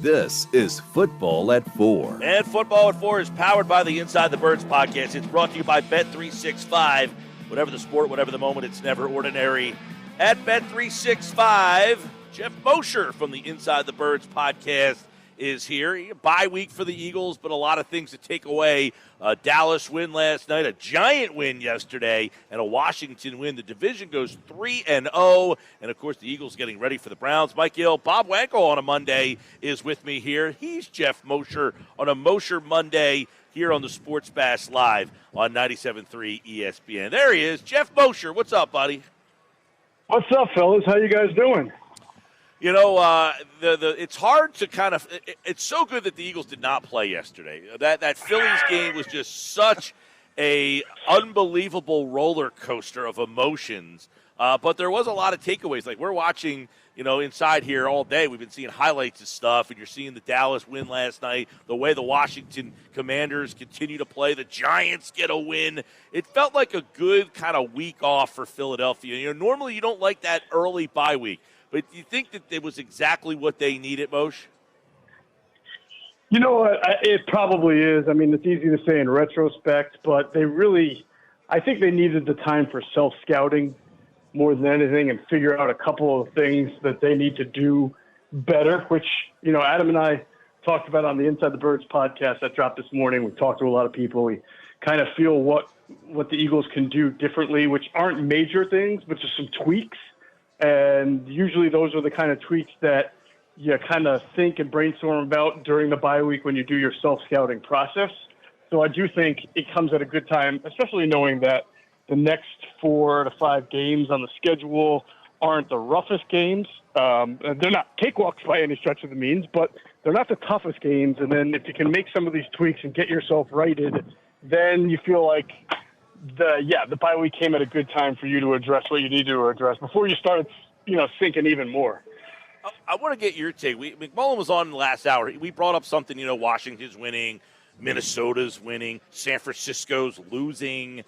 This is Football at 4. And Football at 4 is powered by the Inside the Birds podcast. It's brought to you by Bet365. Whatever the sport, whatever the moment, it's never ordinary. At Bet365, Geoff Mosher from the Inside the Birds podcast is here. Bye week for the Eagles, but a lot of things to take away. A Dallas win last night, a giant win yesterday, and a Washington win. The division goes 3-0, and of course the Eagles getting ready for the Browns. Mike Gill, Bob Wankel on a Monday is with me here. He's Geoff Mosher on a Mosher Monday here on the Sports Bash Live on 97.3 ESPN. There he is, Geoff Mosher. What's up, buddy? What's up, fellas? How you guys doing? You know, it's hard to kind of – it's so good that the Eagles did not play yesterday. That Phillies game was just such a unbelievable roller coaster of emotions. But there was a lot of takeaways. Like, we're watching, you know, inside here all day. We've been seeing highlights of stuff, and you're seeing the Dallas win last night, the way the Washington Commanders continue to play, the Giants get a win. It felt like a good kind of week off for Philadelphia. You know, normally you don't like that early bye week. But do you think that it was exactly what they needed, Moshe? You know what? It probably is. I mean, it's easy to say in retrospect, but I think they needed the time for self-scouting more than anything and figure out a couple of things that they need to do better, which, you know, Adam and I talked about on the Inside the Birds podcast that dropped this morning. We talked to a lot of people. We kind of feel what the Eagles can do differently, which aren't major things, but just some tweaks. And usually those are the kind of tweaks that you kind of think and brainstorm about during the bye week when you do your self-scouting process. So I do think it comes at a good time, especially knowing that the next 4 to 5 games on the schedule aren't the roughest games. They're not cakewalks by any stretch of the means, but they're not the toughest games. And then if you can make some of these tweaks and get yourself righted, then you feel like the bye week came at a good time for you to address what you need to address before you started, you know, sinking even more. I want to get your take. McMullen was on the last hour. We brought up something, you know, Washington's winning, Minnesota's winning, San Francisco's losing.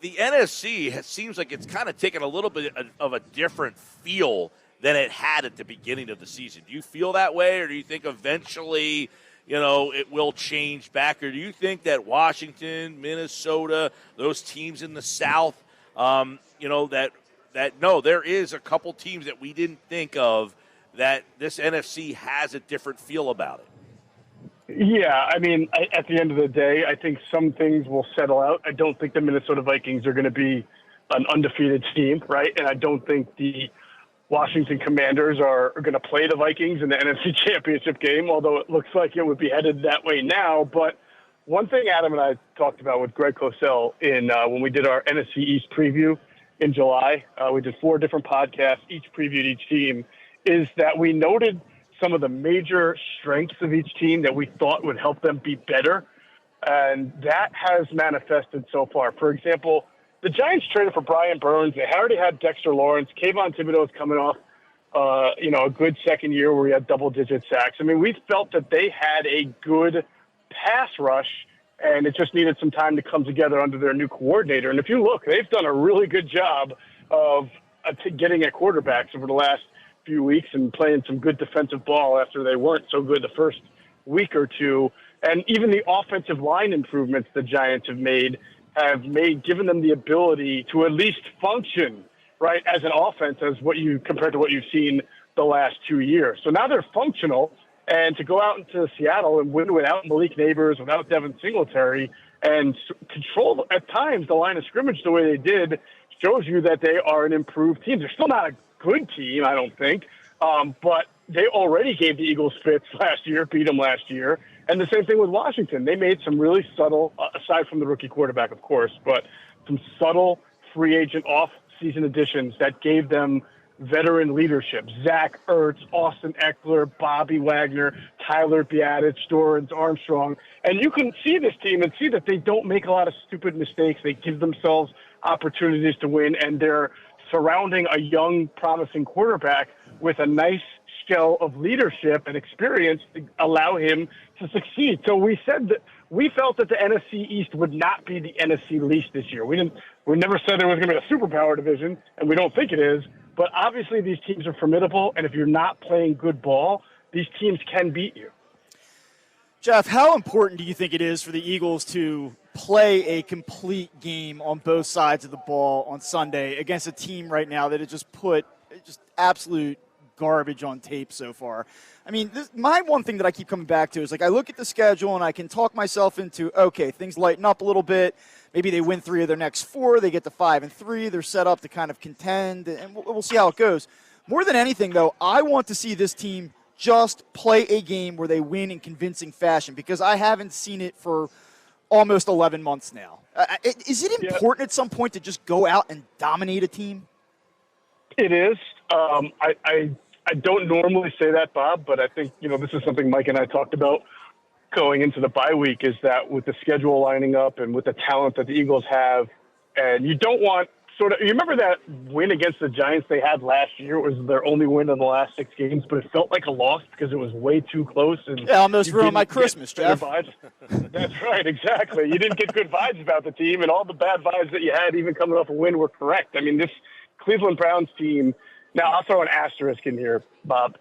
The NFC seems like it's kind of taken a little bit of a different feel than it had at the beginning of the season. Do you feel that way, or do you think eventually – you know, it will change back? Or do you think that Washington, Minnesota, those teams in the South, you know, that no, there is a couple teams that we didn't think of that this NFC has a different feel about it? Yeah, I mean, at the end of the day, I think some things will settle out. I don't think the Minnesota Vikings are going to be an undefeated team, right? And I don't think the Washington Commanders are going to play the Vikings in the NFC Championship game, although it looks like it would be headed that way now. But one thing Adam and I talked about with Greg Cosell when we did our NFC East preview in July, we did 4 different podcasts, each previewed each team, is that we noted some of the major strengths of each team that we thought would help them be better. And that has manifested so far. For example, the Giants traded for Brian Burns. They already had Dexter Lawrence. Kayvon Thibodeau is coming off, a good second year where he had double-digit sacks. I mean, we felt that they had a good pass rush, and it just needed some time to come together under their new coordinator. And if you look, they've done a really good job of getting at quarterbacks over the last few weeks and playing some good defensive ball after they weren't so good the first week or two. And even the offensive line improvements the Giants have given them the ability to at least function, right, as an offense, compared to what you've seen the last 2 years. So now they're functional, and to go out into Seattle and win without Malik Neighbors, without Devin Singletary, and control at times the line of scrimmage the way they did, shows you that they are an improved team. They're still not a good team, I don't think, but they already gave the Eagles fits last year, beat them last year. And the same thing with Washington. They made some really subtle, aside from the rookie quarterback, of course, but some subtle free agent off-season additions that gave them veteran leadership. Zach Ertz, Austin Eckler, Bobby Wagner, Tyler Biadasz, Dorrance Armstrong. And you can see this team and see that they don't make a lot of stupid mistakes. They give themselves opportunities to win, and they're surrounding a young, promising quarterback with a nice shell of leadership and experience to allow him to succeed. So we said that we felt that the NFC East would not be the NFC least this year. We never said there was going to be a superpower division, and we don't think it is. But obviously these teams are formidable, and if you're not playing good ball, these teams can beat you. Geoff, how important do you think it is for the Eagles to play a complete game on both sides of the ball on Sunday against a team right now that has just put just absolute garbage on tape so far? I mean, my one thing that I keep coming back to is, like, I look at the schedule and I can talk myself into, okay, things lighten up a little bit. Maybe they win 3 of their next 4. They get to 5-3. They're set up to kind of contend, and we'll see how it goes. More than anything, though, I want to see this team just play a game where they win in convincing fashion, because I haven't seen it for almost 11 months now. Is it important at some point to just go out and dominate a team? It is. I don't normally say that, Bob, but I think, this is something Mike and I talked about going into the bye week, is that with the schedule lining up and with the talent that the Eagles have, and you don't want you remember that win against the Giants they had last year? It was their only win in the last 6 games, but it felt like a loss because it was way too close. And almost ruined my Christmas, Geoff. That's right, exactly. You didn't get good vibes about the team, and all the bad vibes that you had, even coming off a win, were correct. I mean, this Cleveland Browns team, now I'll throw an asterisk in here, Bob.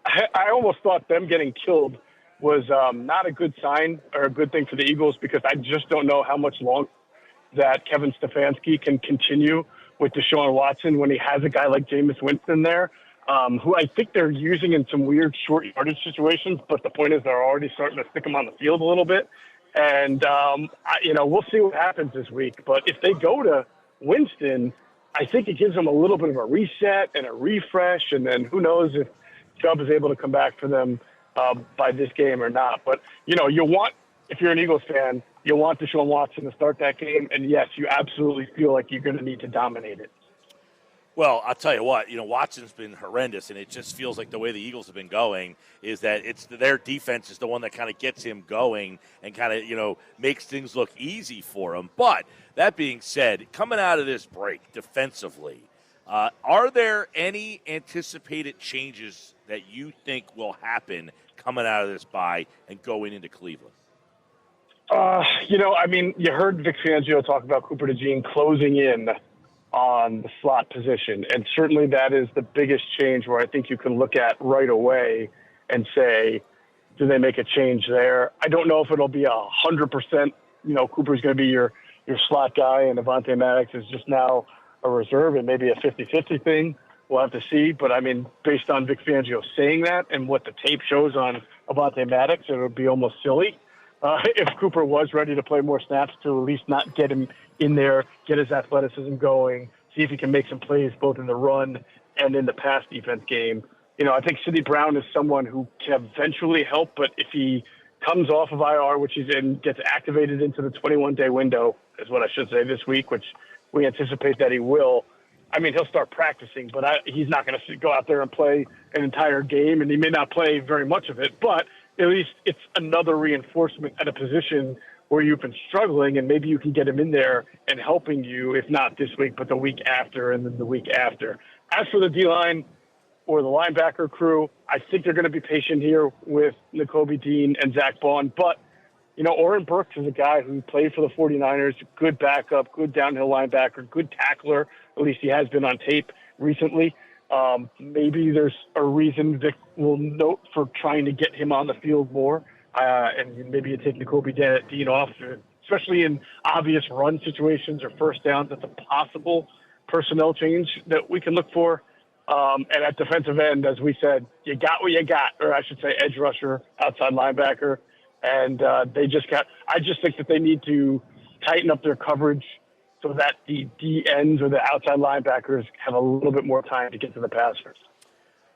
I almost thought them getting killed was not a good sign or a good thing for the Eagles, because I just don't know how much longer that Kevin Stefanski can continue with Deshaun Watson when he has a guy like Jameis Winston there, who I think they're using in some weird short yardage situations. But the point is, they're already starting to stick him on the field a little bit. And, we'll see what happens this week. But if they go to Winston, I think it gives them a little bit of a reset and a refresh. And then who knows if Chubb is able to come back for them by this game or not. But, if you're an Eagles fan, you'll want Deshaun Watson to start that game. And, yes, you absolutely feel like you're going to need to dominate it. Well, I'll tell you what, Watson's been horrendous, and it just feels like the way the Eagles have been going is that it's their defense is the one that kind of gets him going and kind of, makes things look easy for him. But that being said, coming out of this break defensively, are there any anticipated changes that you think will happen coming out of this bye and going into Cleveland? You heard Vic Fangio talk about Cooper DeJean closing in on the slot position, and certainly that is the biggest change where I think you can look at right away and say, do they make a change there? I don't know if it'll be 100%, Cooper's going to be your slot guy and Avonte Maddox is just now a reserve and maybe a 50-50 thing. We'll have to see. But, based on Vic Fangio saying that and what the tape shows on Avonte Maddox, it would be almost silly if Cooper was ready to play more snaps, to at least not get him in there, get his athleticism going, see if he can make some plays both in the run and in the pass defense game. I think Sidney Brown is someone who can eventually help, but if he comes off of IR, which he's in, gets activated into the 21-day window, is what I should say, this week, which we anticipate that he will. He'll start practicing, but he's not going to go out there and play an entire game, and he may not play very much of it, but at least it's another reinforcement at a position where you've been struggling, and maybe you can get him in there and helping you, if not this week, but the week after and then the week after. As for the D-line or the linebacker crew, I think they're going to be patient here with Nakobe Dean and Zach Bond. But, Oren Burks is a guy who played for the 49ers, good backup, good downhill linebacker, good tackler. At least he has been on tape recently. Maybe there's a reason Vic will note for trying to get him on the field more. And maybe you take Nakobe Dean off, especially in obvious run situations or first downs. That's a possible personnel change that we can look for. And at defensive end, as we said, you got what you got, or I should say edge rusher, outside linebacker. And I just think that they need to tighten up their coverage so that the D ends or the outside linebackers have a little bit more time to get to the passers.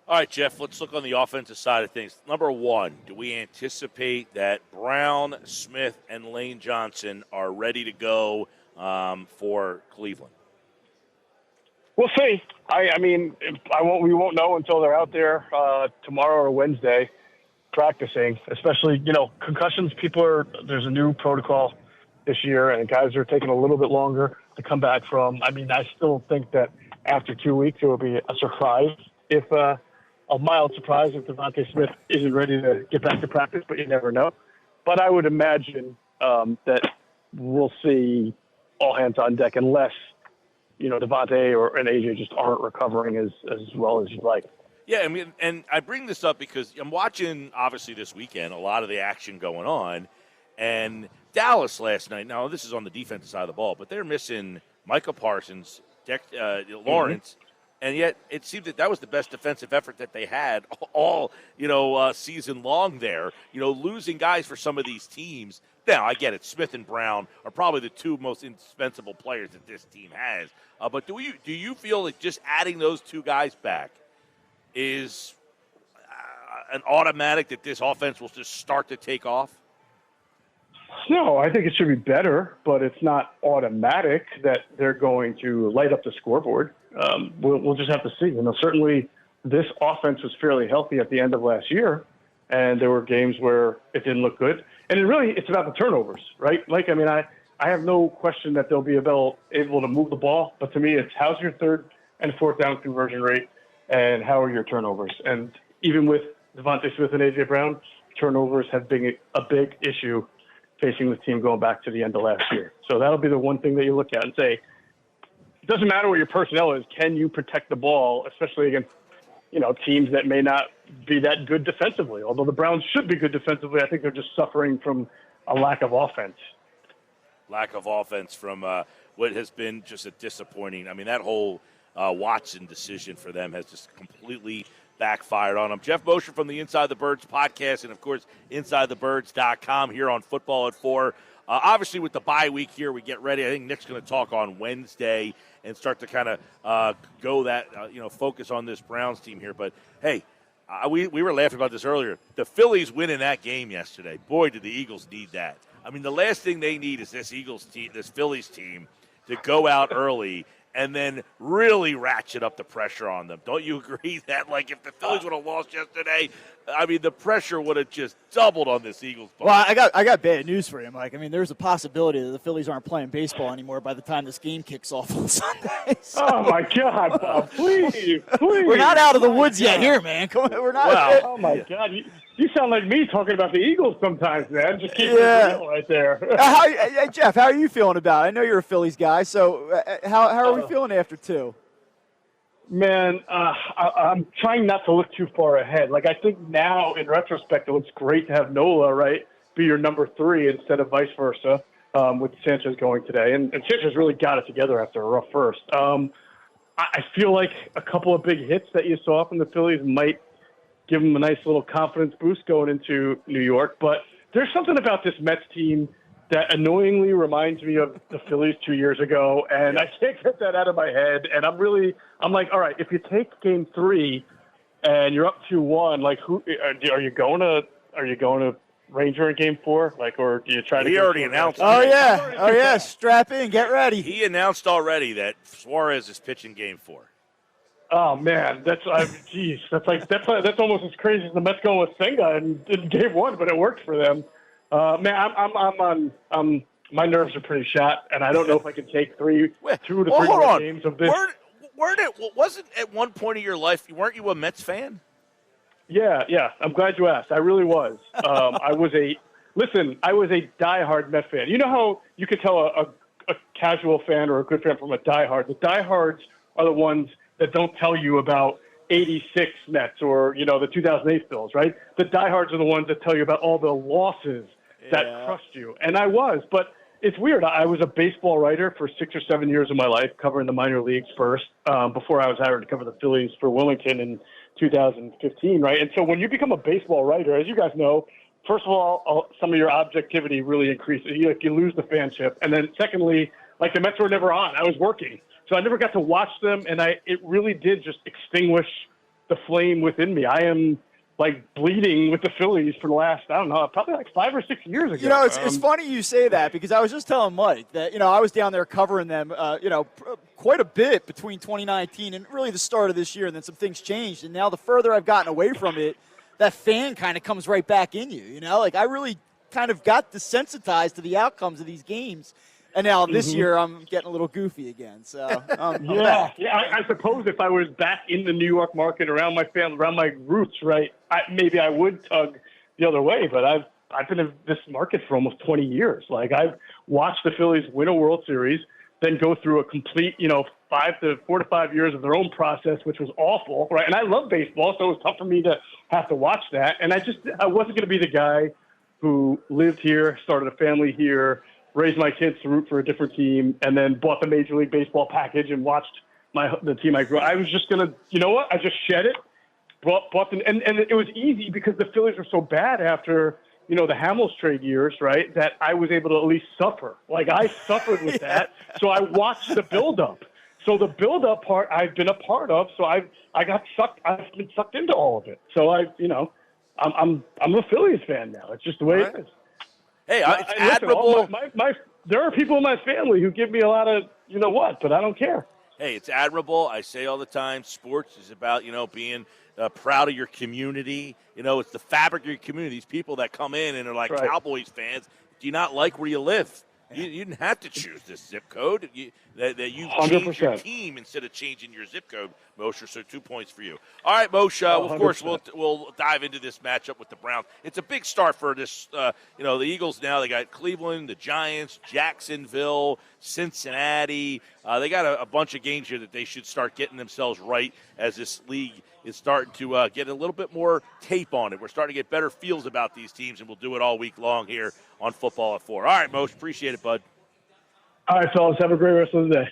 All right, Geoff, let's look on the offensive side of things. Number one, do we anticipate that Brown, Smith, and Lane Johnson are ready to go for Cleveland? We'll see. We won't know until they're out there tomorrow or Wednesday practicing, especially, concussions. There's a new protocol this year, and guys are taking a little bit longer to come back from. I still think that after 2 weeks, it will be a surprise a mild surprise if Devontae Smith isn't ready to get back to practice, but you never know. But I would imagine that we'll see all hands on deck unless, Devontae and AJ just aren't recovering as well as you'd like. Yeah, I mean, and I bring this up because I'm watching, obviously, this weekend, a lot of the action going on. And Dallas last night, now this is on the defensive side of the ball, but they're missing Micah Parsons, Lawrence, and yet it seemed that was the best defensive effort that they had all, season long there. Losing guys for some of these teams. Now, I get it. Smith and Brown are probably the two most indispensable players that this team has. But do you feel that just adding those two guys back is an automatic that this offense will just start to take off? No, I think it should be better, but it's not automatic that they're going to light up the scoreboard. We'll just have to see. Certainly this offense was fairly healthy at the end of last year, and there were games where it didn't look good. And it's about the turnovers, right? I have no question that they'll be able to move the ball, but to me, it's how's your third and fourth down conversion rate, and how are your turnovers? And even with Devontae Smith and A.J. Brown, turnovers have been a big issue facing the team going back to the end of last year. So that'll be the one thing that you look at and say, it doesn't matter what your personnel is, can you protect the ball, especially against teams that may not be that good defensively. Although the Browns should be good defensively, I think they're just suffering from a lack of offense. Lack of offense from what has been just a disappointing. I mean, that whole Watson decision for them has just completely backfired on them. Geoff Mosher from the Inside the Birds podcast and, of course, InsideTheBirds.com here on Football at 4. Obviously, with the bye week here, we get ready. I think Nick's going to talk on Wednesday and start to kind of go that, focus on this Browns team here. But, hey, we were laughing about this earlier. The Phillies winning that game yesterday. Boy, did the Eagles need that. I mean, the last thing they need is this Phillies team to go out early and then really ratchet up the pressure on them. Don't you agree that, if the Phillies would have lost yesterday, I mean, the pressure would have just doubled on this Eagles ball? Well, I got bad news for you, Mike. I mean, there's a possibility that the Phillies aren't playing baseball anymore by the time this game kicks off on Sunday. So. Oh, my God, Bob, please. We're not out of the woods yet here, man. Come on, we're not. Wow. Oh, my God. You sound like me talking about the Eagles sometimes, man. Just keep it real right there. Jeff, how are you feeling about it? I know you're a Phillies guy, so how are we feeling after 2? Man, I'm trying not to look too far ahead. I think now, in retrospect, it looks great to have Nola, right, be your number 3 instead of vice versa with Sanchez going today. And Sanchez really got it together after a rough first. I feel like a couple of big hits that you saw from the Phillies might give them a nice little confidence boost going into New York. But there's something about this Mets team that annoyingly reminds me of the Phillies 2 years ago, and I can't get that out of my head. And I'm like, all right, if you take Game 3 and you're up 2-1, who are you going to Ranger in Game 4? Or do you try to? He already announced. Oh yeah, strap in, get ready. He announced already that Suarez is pitching Game 4. Oh man, that's almost as crazy as the Mets going with Senga in Game 1, but it worked for them. Man, my nerves are pretty shot, and I don't know if I can take 2 to 3 more games of this. Wasn't at one point of your life, weren't you a Mets fan? Yeah. I'm glad you asked. I really was. I was a diehard Met fan. You know how you can tell a casual fan or a good fan from a diehard? The diehards are the ones that don't tell you about 86 Mets or, the 2008 Bills, right? The diehards are the ones that tell you about all the losses that crushed you. And I was, but it's weird. I was a baseball writer for 6 or 7 years of my life, covering the minor leagues first, before I was hired to cover the Phillies for Wilmington in 2015, right? And so when you become a baseball writer, as you guys know, first of all, some of your objectivity really increases. You lose the fanship. And then secondly, the Mets were never on. I was working. So I never got to watch them, and it really did just extinguish the flame within me. I am, bleeding with the Phillies for the last, I don't know, probably 5 or 6 years ago. It's funny you say that because I was just telling Mike that, I was down there covering them, quite a bit between 2019 and really the start of this year, and then some things changed. And now the further I've gotten away from it, that fan kind of comes right back in you, I really kind of got desensitized to the outcomes of these games. And now this year I'm getting a little goofy again. So I suppose if I was back in the New York market around my family, around my roots, right, maybe I would tug the other way. But I've been in this market for almost 20 years. I've watched the Phillies win a World Series, then go through a complete, 4 to 5 years of their own process, which was awful, right? And I love baseball, so it was tough for me to have to watch that. And I wasn't going to be the guy who lived here, started a family here, raised my kids to root for a different team, and then bought the Major League Baseball package and watched the team I grew up. I was just going to, you know what? I just shed it, bought them, and it was easy because the Phillies were so bad after, the Hamels trade years, right, that I was able to at least suffer. Like, I suffered with that, so I watched the buildup. So the build-up part I've been a part of, so I've been sucked into all of it. So I'm a Phillies fan now. It's just the way it is. Hey, it's admirable. There are people in my family who give me a lot of but I don't care. Hey, it's admirable. I say all the time, sports is about, being proud of your community. It's the fabric of your community. These people that come in and are like Cowboys fans, do you not like where you live? You didn't have to choose this zip code. That you changed your team instead of changing your zip code, Mosher. So 2 points for you. All right, Mosher. Of course, we'll dive into this matchup with the Browns. It's a big start for this. The Eagles now. They got Cleveland, the Giants, Jacksonville, Cincinnati. They got a bunch of games here that they should start getting themselves right as this league is starting to get a little bit more tape on it. We're starting to get better feels about these teams, and we'll do it all week long here on Football at 4. All right, Mosher. Appreciate it, bud. All right, fellas. Have a great rest of the day.